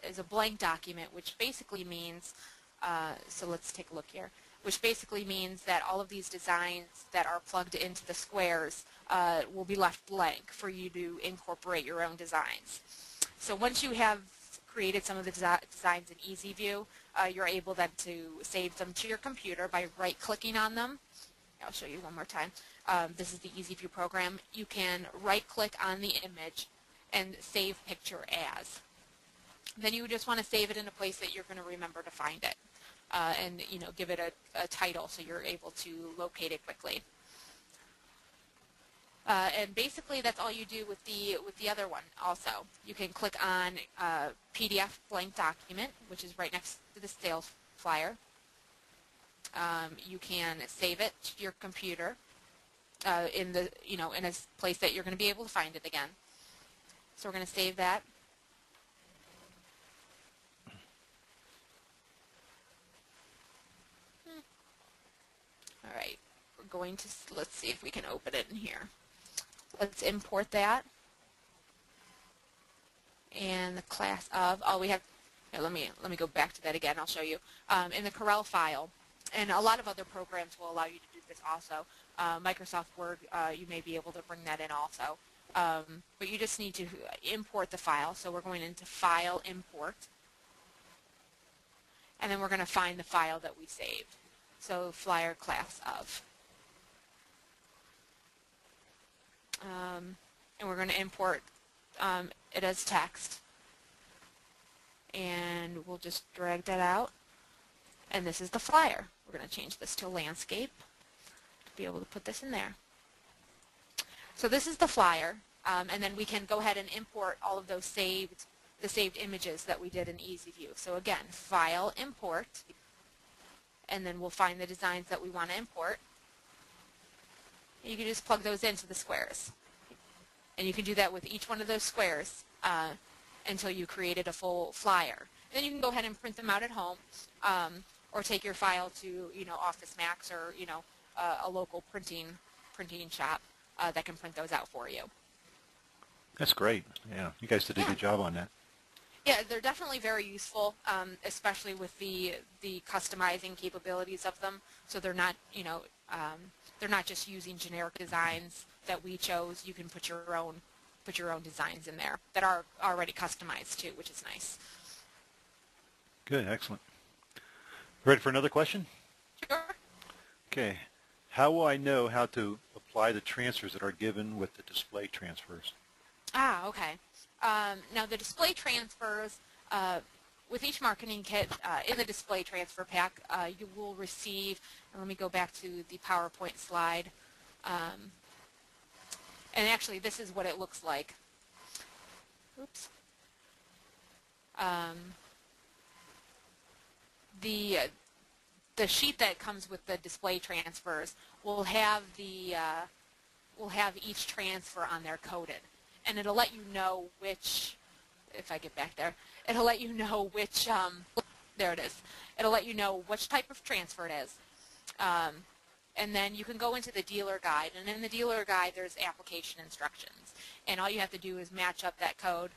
as a blank document, which basically means, so let's take a look here, which basically means that all of these designs that are plugged into the squares will be left blank for you to incorporate your own designs. So once you have created some of the designs in EasyView, you're able then to save them to your computer by right-clicking on them. I'll show you one more time. This is the EasyView program. You can right-click on the image and save picture as. Then you just want to save it in a place that you're going to remember to find it. And give it a title so you're able to locate it quickly. And basically that's all you do with the other one also. You can click on PDF blank document, which is right next to the sales flyer. You can save it to your computer in the in a place that you're going to be able to find it again. So we're going to save that. All right, we're going to, let's see if we can open it in here. Let's import that. And the class of, we have, here, let me go back to that again, I'll show you. In the Corel file, and a lot of other programs will allow you to do this also. Microsoft Word, you may be able to bring that in also. But you just need to import the file. So we're going into File, Import. And then we're going to find the file that we saved. So flyer class of. and we're going to import it as text. And we'll just drag that out. And this is the flyer. We're going to change this to landscape to be able to put this in there. So this is the flyer, and then we can go ahead and import all of those saved images that we did in EasyView. So again, File, Import, and then we'll find the designs that we want to import. And you can just plug those into the squares. And you can do that with each one of those squares until you created a full flyer. Then you can go ahead and print them out at home, or take your file to Office Max or a local printing shop that can print those out for you. That's great. Yeah, you guys did a good job on that. Yeah, they're definitely very useful, especially with the customizing capabilities of them. So they're not they're not just using generic designs that we chose. You can put your own designs in there that are already customized too, which is nice. Good, excellent. Ready for another question? Sure. Okay. How will I know how to apply the transfers that are given with the display transfers? Okay. Now the display transfers, with each marketing kit in the display transfer pack, you will receive, and let me go back to the PowerPoint slide, and actually this is what it looks like. Oops. The sheet that comes with the display transfers will have each transfer on there coded, and it'll let you know which, if I get back there, it'll let you know which there it is. It'll let you know which type of transfer it is, and then you can go into the dealer guide, and in the dealer guide there's application instructions, and all you have to do is match up that code.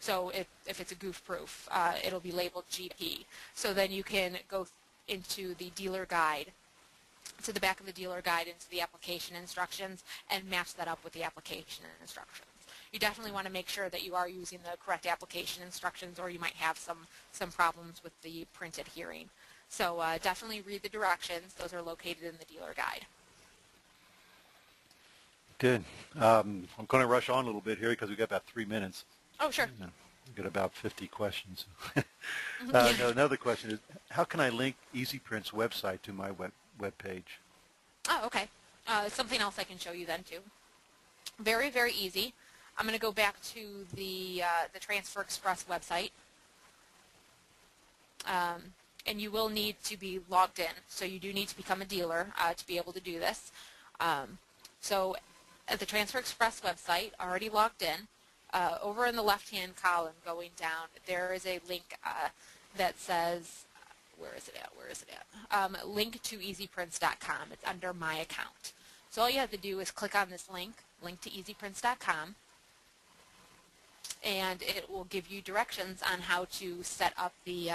So if it's a goof proof, it'll be labeled GP. So then you can go into the dealer guide, to the back of the dealer guide, into the application instructions, and match that up with the application instructions. You definitely want to make sure that you are using the correct application instructions, or you might have some problems with the print adhering. So definitely read the directions. Those are located in the dealer guide. Good. I'm going to rush on a little bit here because we've got about 3 minutes. Oh, sure. We've got about 50 questions. No, another question is, how can I link EasyPrint's website to my web page? Oh, okay. Something else I can show you then, too. Very, very easy. I'm going to go back to the Transfer Express website. And you will need to be logged in. So you do need to become a dealer to be able to do this. So at the Transfer Express website, already logged in, over in the left-hand column going down, there is a link that says, where is it at? Link to easyprints.com. It's under My Account. So all you have to do is click on this link to easyprints.com, and it will give you directions on how to set up the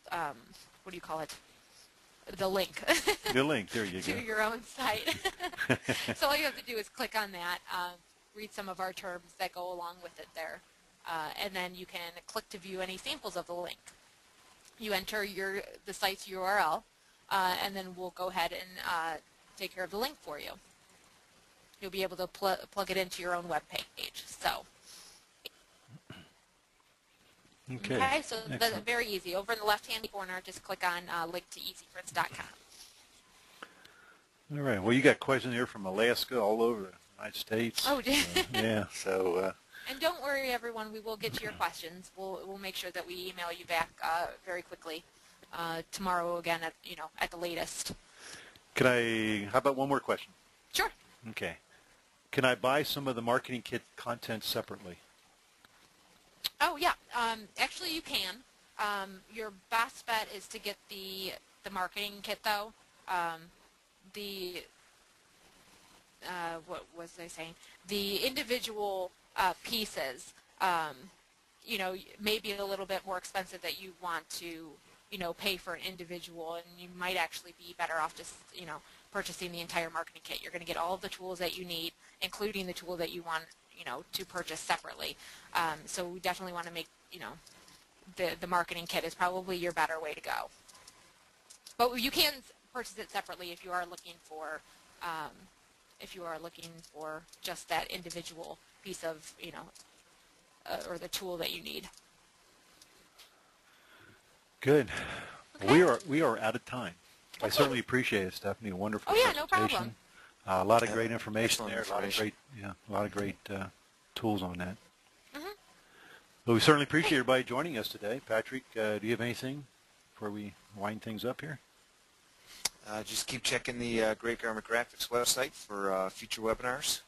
what do you call it? The link. The link, there you to go. your own site. So all you have to do is click on that, read some of our terms that go along with it there, and then you can click to view any samples of the link. You enter the site's URL, and then we'll go ahead and take care of the link for you. You'll be able to plug it into your own web page. So. Okay, so that's very easy. Over in the left-hand corner, just click on link to easyprints.com. All right. Well, you got questions here from Alaska, all over the United States. Oh, yeah. So. And don't worry, everyone. We will get to your questions. We'll make sure that we email you back very quickly tomorrow again at the latest. How about one more question? Sure. Okay. Can I buy some of the marketing kit content separately? Oh, yeah. Actually, you can. Your best bet is to get the marketing kit, though. What was I saying? The individual pieces, may be a little bit more expensive that you want to, pay for an individual, and you might actually be better off just, purchasing the entire marketing kit. You're going to get all of the tools that you need, including the tool that you want, to purchase separately. So we definitely want to make, the marketing kit is probably your better way to go. But you can purchase it separately if you are looking for if you are looking for just that individual piece of, or the tool that you need. Good. Okay. We are out of time. I certainly appreciate it, Stephanie. A wonderful Oh, yeah, no presentation. problem. A lot of great information Excellent there. information. A lot of great tools on that. Mhm. Well, we certainly appreciate everybody joining us today. Patrick, do you have anything before we wind things up here? Just keep checking the Great Garment Graphics website for future webinars.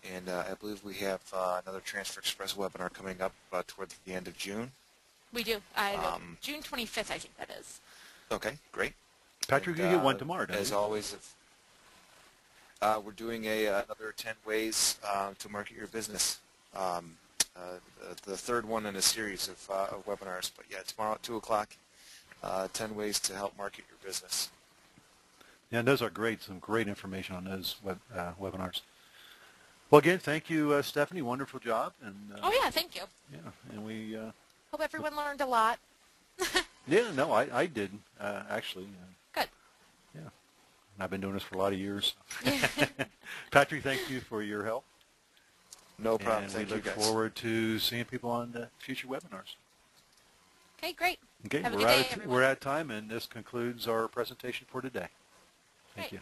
And I believe we have another Transfer Express webinar coming up toward the end of June. We do. June 25th, I think that is. Okay, great. Patrick, And, you get one tomorrow, don't as you? always, we're doing another 10 ways to market your business. The third one in a series of webinars. But yeah, tomorrow at 2 o'clock, 10 ways to help market your business. Yeah, and those are great. Some great information on those webinars. Well, again, thank you, Stephanie. Wonderful job. And Oh, yeah, thank you. yeah, and we. Hope everyone learned a lot. Yeah, no, I did actually. Good. Yeah, and I've been doing this for a lot of years. Patrick, thank you for your help. No problem. And Thank we you, look guys. forward to seeing people on future webinars. Okay, great. Okay, Have a we're good day, out everyone. we're out of time, and this concludes our presentation for today. Thank Great. you.